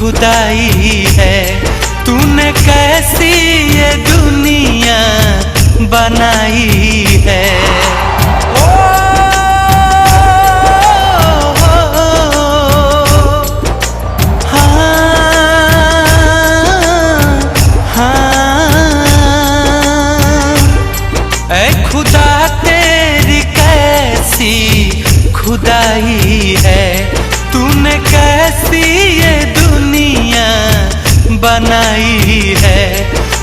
खुदाई है। तूने कैसी ये दुनिया बनाई है। खुदा तेरी कैसी खुदाई है। तूने कैसी ये दुनिया बनाई है।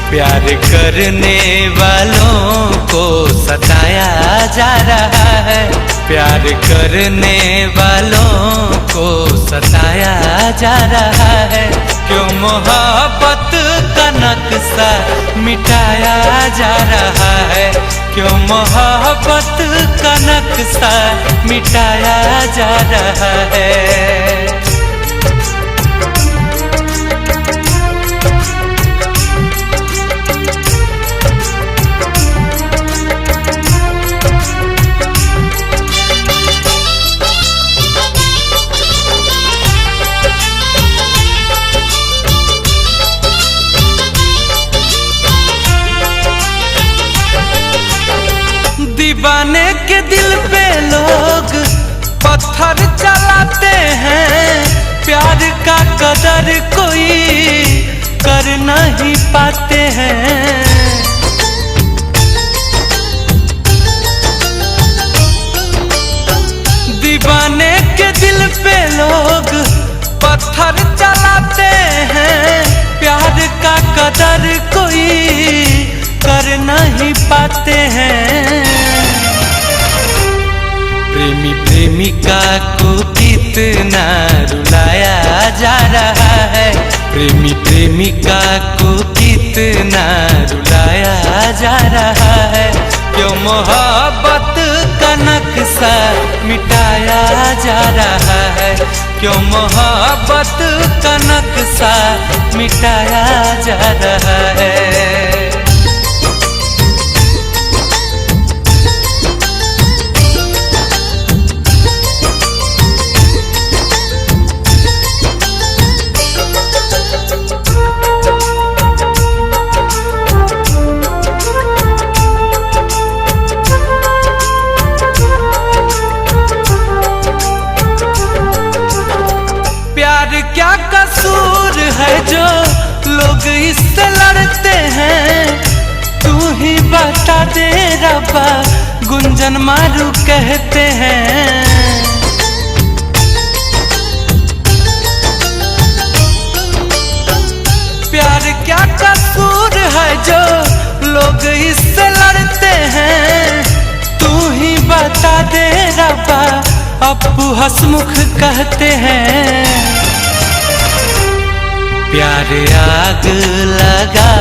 प्यार करने वालों को सताया जा रहा है। प्यार करने वालों को सताया जा रहा है। क्यों मोहब्बत का नक्शा मिटाया जा रहा है। क्यों मोहब्बत का नक्शा मिटाया जा रहा है। दीवाने के दिल पे लोग पत्थर चलाते हैं। प्यार का कदर कोई कर नहीं पाते हैं। दीवाने के दिल पे लोग पत्थर चलाते हैं। प्यार का कदर कोई कर नहीं पाते हैं। प्रेमी प्रेमिका को कितना रुलाया जा रहा है। प्रेमी प्रेमिका को कितना रुलाया जा रहा है। क्यों मोहब्बत का नक्शा मिटाया जा रहा है। क्यों मोहब्बत का नक्शा मिटाया जा रहा है। क्या कसूर है जो लोग इससे लड़ते हैं। तू ही बता दे रब्बा गुंजन मारू कहते हैं। प्यार क्या कसूर है जो लोग इससे लड़ते हैं। तू ही बता दे रब्बा अप्पू हसमुख कहते हैं। प्यार आग लगा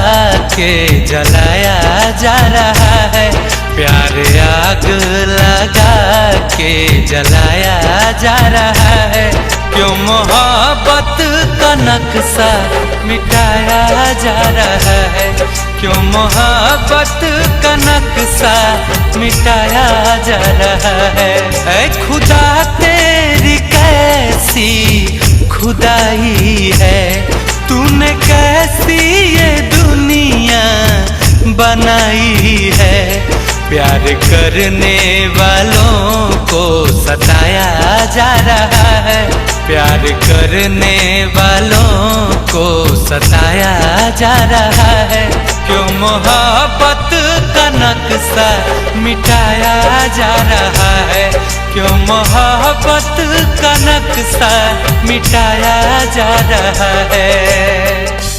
के जलाया जा रहा है। प्यार आग लगा के जलाया जा रहा है। क्यों मोहब्बत का नक्शा मिटाया जा रहा है। क्यों मोहब्बत का नक्शा मिटाया जा रहा है। ऐ खुदा तेरी कैसी खुदाई है। तूने कैसी ये दुनिया बनाई है। प्यार करने वालों को सताया जा रहा है। प्यार करने वालों को सताया जा रहा है। क्यों मोहब्बत का नक्शा मिटाया जा रहा है। क्यों मोहब्बत का नक्शा मिटाया जा रहा है।